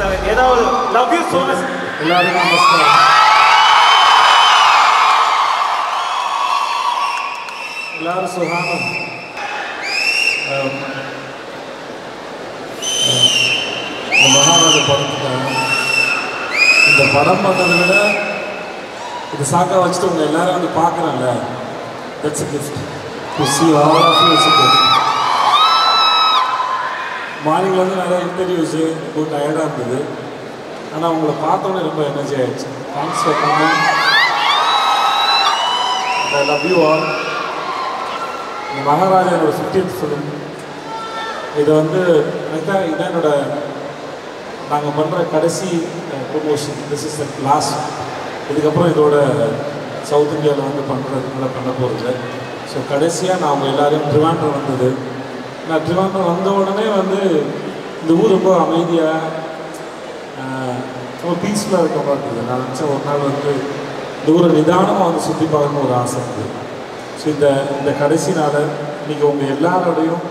Sir, love you so much. எல்லாருக்கும் நமஸ்காரம். எல்லாரும் சுகானம். மகாராஜ படத்துக்காக இந்த படம் பண்ணதை விட இது சாக்கா வச்சுட்டு உங்களை எல்லாரும் வந்து பார்க்குறாங்க. That's a gift to see all of you. It's a gift. மார்னிங்கில் வந்து நிறைய இன்டர்வியூஸு ரொம்ப டயர்டாக இருந்தது. ஆனால் உங்களை பார்த்தோன்னே ரொம்ப எனர்ஜி ஆகிடுச்சு. Thanks for coming. I love you all. இந்த மகாராஜா என்னோட 50th ஃபிலிம். இது வந்து இதான் என்னோட நாங்கள் பண்ணுற கடைசி promotion. This is the last. இதுக்கப்புறம் இதோட சவுத் இந்தியாவில் வந்து பண்ணுறதுனால பண்ண போகிறது. ஸோ கடைசியாக நான் அவங்க எல்லோரையும் ட்ரிவாண்ட்ரம் வந்தது. நான் ட்ரிவாண்ட்ரம் வந்த உடனே வந்து இந்த ஊர் ரொம்ப அமைதியாக ரொம்ப பீஸ்ஃபுல்லாக இருக்க பார்த்துது. நான் நினச்சேன் ஒரு நாள் வந்து இந்த ஊரை நிதானமாக வந்து சுற்றி பார்க்கணும்னு ஒரு ஆசை இருக்குது. ஸோ இந்த கடைசி நாளை இன்றைக்கி உங்கள் எல்லாரோடையும்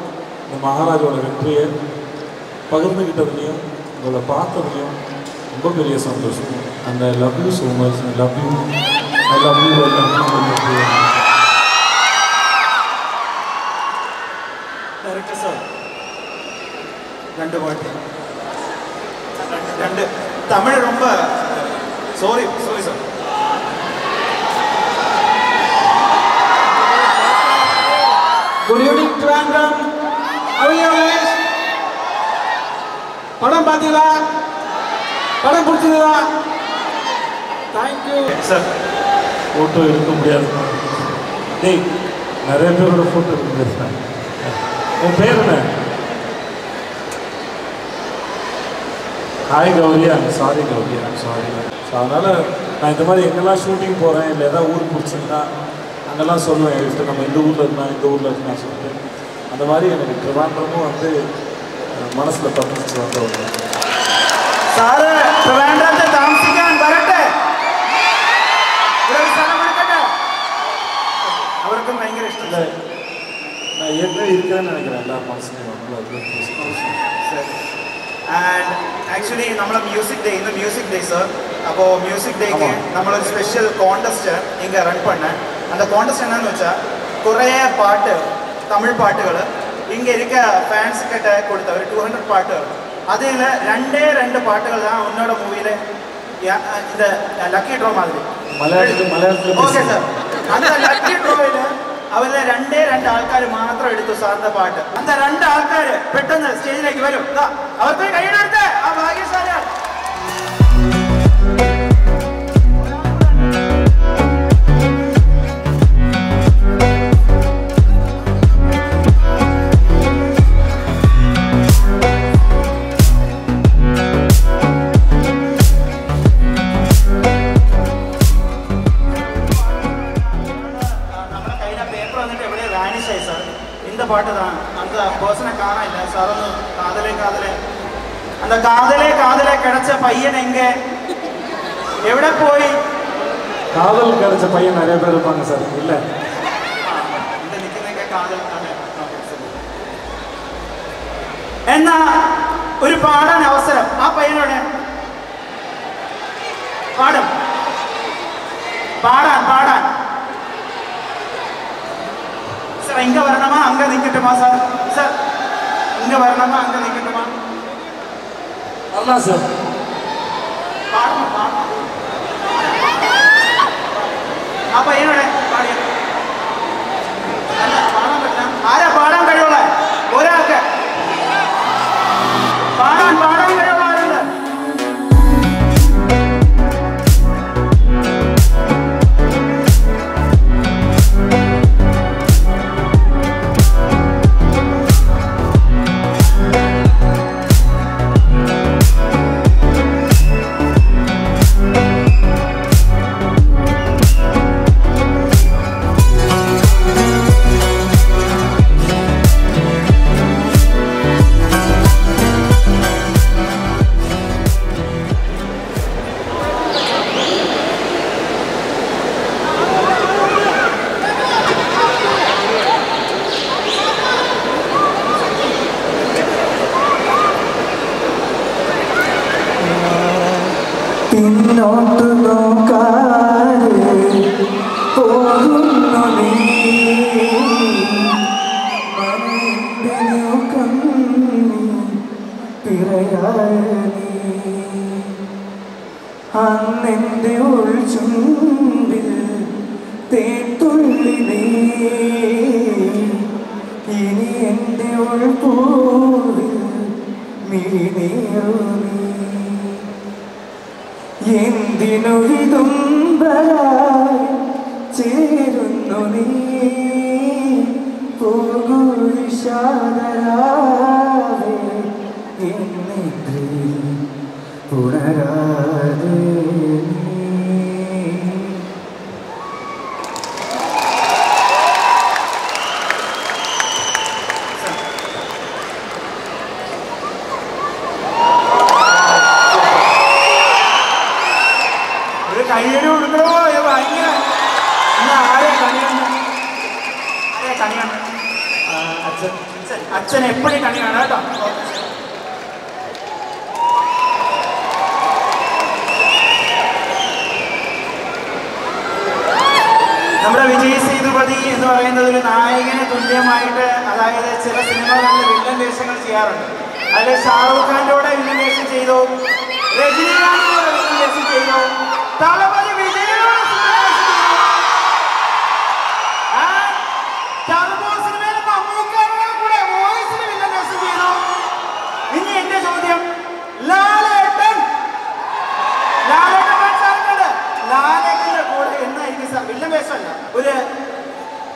இந்த மகாராஜோட வெற்றியை பகிர்ந்துக்கிட்டதுலையும் உங்களை பார்த்ததுலையும் ரொம்ப பெரிய சந்தோஷம். And I love you so much. I love you. Director sir, ரெண்டு தமிழ் ரொம்ப sorry sir. Good evening Trivandrum. How are you guys? படம் பார்த்தீங்களா? படம் பிடிச்சதா? Thank you sir. ஃபோட்டோ எடுக்க முடியாது. டேய் நிறைய பேரோட ஃபோட்டோ எடுக்க முடியாது. உன் பேர் என்ன? Hi Gauri. Sorry Gauri, sorry. So அதனால் நான் இந்த மாதிரி எங்கெல்லாம் ஷூட்டிங் போகிறேன் இல்லை எதாவது ஊர் பிடிச்சிருந்தா அங்கெல்லாம் சொல்லுவேன். எடுத்து நம்ம இந்த ஊரில் இருந்தால் இந்த ஊரில் இருந்தால் சொல்லிட்டு அந்த மாதிரி எனக்கு ட்ரிவாண்ட்ரமும் வந்து மனசில் பறிச்சு வந்தவங்க. സാറ് ട്രിവാൻഡ്രത്തെ താമസിക്കാൻ വരട്ടെ. അവർക്കും ഭയങ്കര ഇഷ്ടമില്ല. நான் ஏற்கனவே இருக்கிறேன்னு நினைக்கிறேன் எல்லா மனசுலையும். ആൻഡ് ആക്ച്വലി നമ്മളെ മ്യൂസിക് ഡേ ഇന്ന് മ്യൂസിക് ഡേ സാർ. അപ്പോൾ മ്യൂസിക് ഡേക്ക് നമ്മളൊരു സ്പെഷ്യൽ കോൺടെസ്റ്റ് இங்கே ரன் பண்ணேன். அந்த கான்டெஸ்ட் என்னன்னு வச்சா കുറേ பாட்டு தமிழ் பாட்டுகள் இங்கே இருக்க ஃபேன்ஸ் கிட்ட கொடுத்த ஒரு 200 பாட்டுகள். அதில் ரெண்டு பாட்டுகள் தான் உன்னோட மூவியில் இந்த லக்கி ட்ரோ மாதிரி മലയാളത്തിൽ ഓക്കെ സാർ. அந்த ലക്കി ഡ്രോയിൽ അവരിലെ രണ്ട് ആൾക്കാർ മാത്രം എടുത്തു സാറിന്റെ പാട്ട്. அந்த രണ്ട് ആൾക്കാർ പെട്ടെന്ന് സ്റ്റേജിലേക്ക് വരും. അവർക്ക് കൈയ്യടിച്ച് ആ ഭാഗ്യശാലി. இந்த பாட்டு தான். அந்த பர்சனை காணல சார். அந்த காதலே கிடைச்ச பையன் எங்க எവിടെ போய்? காதல் கிடைச்ச பையன் நிறைய பேர் இருப்பாங்க சார். இல்லை இந்த நிற்கிறேங்க காதல். എന്നാ ഒരു പാടാൻ അവസരം ആ പയ്യനോട് പാടാൻ சார் இங்கே வரணுமா அங்கே நிற்கட்டுமா சார்? சார் இங்கே வரணுமா அங்கே நிற்கட்டுமா? வரலாம் சார். பாடணும். அப்போ என்னோட பாடிய പാടാൻ പറ്റാം. ആരാ പാടാൻ കഴിവുള്ള ഒരാൾക്ക്? പാടാൻ കഴിവുള്ള ആരുണ്ട്? പിന്നോട്ടു നോക്കാതെ പോകുന്നു നീ മനസ്സിനു പിറയാനി അന്നെൻ്റെ ഉൾചുണ്ടിൽ തേത്തുള്ളി നീ ഇനി എൻ്റെ ഉൾപൂവിൽ മിഴിനീറു നീ എന്തിനു വിതുമ്പലായി ചേരുന്നു നീ പോകൂ വിഷാദരാവേ എന്നിൽ പുണരാതെ ഒരു കയ്യടി കൊടുക്കണോ ഭയങ്കര ആരെ കണിയാണ് കണിയാണ് അച്ഛൻ എപ്പോഴും കണിയാണ് കേട്ടോ. നമ്മുടെ വിജയ് സേതുപതി എന്ന് പറയുന്നതിൽ നായകന് തുല്യമായിട്ട്, അതായത് ചില സിനിമകളിൽ വില്ലൻ വേഷങ്ങൾ ചെയ്യാറുണ്ട്. അതിൽ ഷാറൂഖ് ഖാൻ്റെ കൂടെ വില്ലൻ വേഷം ചെയ്തു, രജനീകാന്തിനോട് വില്ലൻ വേഷം ചെയ്തു, തളപതി വിജയനോട് സിനിമയിൽ മമ്മൂക്കയുടെ കൂടെ വോയിസിന് വില്ലൻ വേഷം ചെയ്തു. ഇനി എന്റെ ചോദ്യം, ലാലേട്ടന്റെ കൂടെ എന്നായിരിക്കും സാർ വില്ലൻ വേഷമല്ല, ഒരു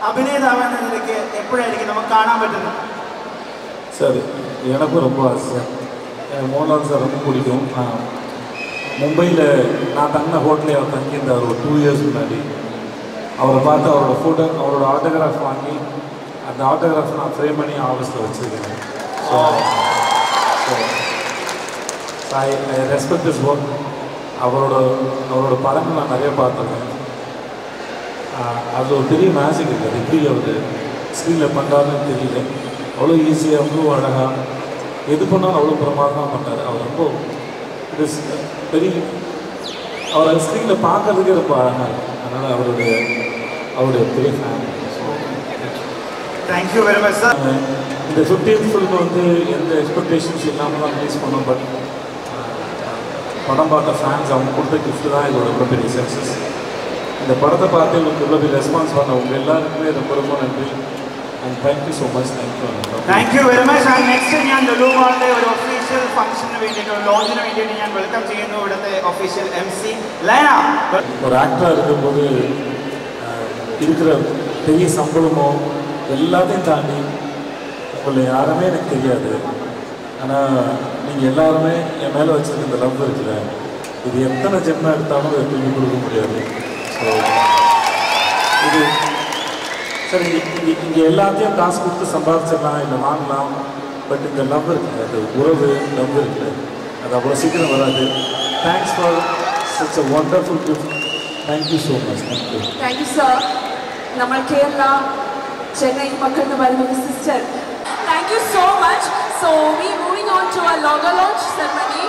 അഭിനേതാവെന്ന നിലയ്ക്ക് എപ്പോഴായിരിക്കും നമുക്ക് കാണാൻ പറ്റുന്നത്? சார் எனக்கு ரொம்ப ஆசை. மோகன்லால் சார் ரொம்ப பிடிக்கும். மும்பையில் நான் தங்கின ஹோட்டலே அவர் தங்கியிருந்தார் ஒரு 2 இயர்ஸ் முன்னாடி. அவரை பார்த்து அவரோட ஃபோட்டோ, அவரோட ஆட்டோகிராஃப் வாங்கி அந்த ஆட்டோகிராஃப் நான் ஃப்ரேம் பண்ணி ஆஃபீஸில் வச்சுருக்கேன். So I respect this work. அவரோட படங்கள் நான் நிறைய பார்த்துருக்கேன். அதில் ஒரு பெரிய மேஜிக் இருக்குது. எப்படி அவர் ஸ்க்ரீனில் பண்ணுறாருன்னு தெரியல. அவ்வளோ ஈஸியாக, அவ்வளோ அழகாக, எது பண்ணாலும் அவ்வளோ பிரமாதமாக பண்ணார். அவர் ரொம்ப இது பெரிய, அவரை ஸ்க்ரீனில் பார்க்கறதுக்கே ரொம்ப அழகாக இருக்கும். அதனால் அவருடைய பெரிய fan. Thank you very much sir. இந்த 50th ஃபில்ம் வந்து எந்த எக்ஸ்பெக்டேஷன்ஸ் இல்லாமல் தான் ரிலீஸ் பண்ணோம். பட் படம் பார்த்த ஃபேன்ஸ் அவங்க கொடுத்த கிஃப்ட் தான் இதோட ரொம்ப பெரிய சக்ஸஸ். இந்த படத்தை பார்த்து உங்களுக்கு இவ்வளோ பெரிய ரெஸ்பான்ஸ் பண்ண உங்கள் எல்லாருக்குமே ரொம்ப ரொம்ப நன்றி. And thank you so much. Thank you very much. And next ഞാൻ ലുലു മാളിലെ ഒരു ഒഫീഷ്യൽ ഫംഗ്ഷന് വേണ്ടിയിട്ട്, ഒരു ലോഞ്ചിന് വേണ്ടിയിട്ട് ഞാൻ വെൽക്കം ചെയ്യുന്നു ഇവിടുത്തെ ഒഫീഷ്യൽ MC ലയന. ஒரு ஆக்டராக இருக்கும்போது இருக்கிற பெரிய சம்பளமோ எல்லாத்தையும் தாண்டி உங்களை யாருமே எனக்கு தெரியாது. ஆனால் நீங்கள் எல்லாருமே என் மேலே வச்சுருக்க இந்த லவ் இருக்குல்ல, இது எத்தனை ஜென்மம் எடுத்தாலும் அதை திரும்பி கொடுக்க முடியாது. ஸோ இது சரி, இங்கே எல்லாத்தையும் காசு கொடுத்து சம்பாதிச்சிடலாம், இல்லை வாங்கலாம். பட் இந்த லவ் இருக்குது, அது உறவு லவ் இருக்குது, அது அவ்வளோ சீக்கிரம் வராது. Thanks for such a wonderful gift. Thank you so much. Thank you. Thank you, sir. നമ്മൾ കേരള ചെന്നൈ മക്കളുടെ വരുന്ന sister. Thank you so much. So we moving on to a logo launch ceremony.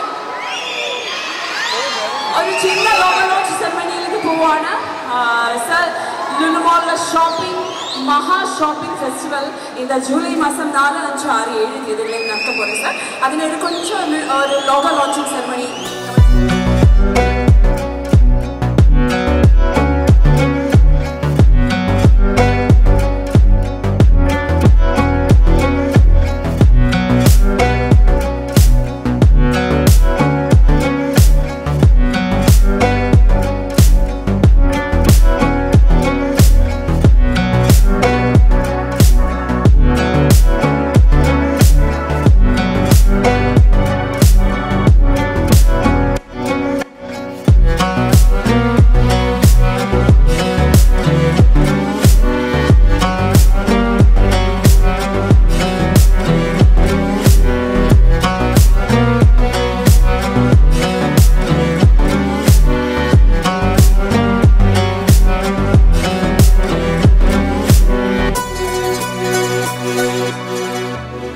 ഒരു ചിന്ന ലോഗോ ലോഞ്ച് സെറമണിയിലേക്ക് പോവാണ്. Sir, Lulu മാളിലെ shopping മഹാ shopping festival இந்த ஜூலை மாதம் 4, 5, 6, 7 தேதிகளில் நடக்க போகிறேன் சார். അതിനൊരു கொஞ்சம் ഒരു ലോഗോ ലോഞ്ചിങ് സെറമണി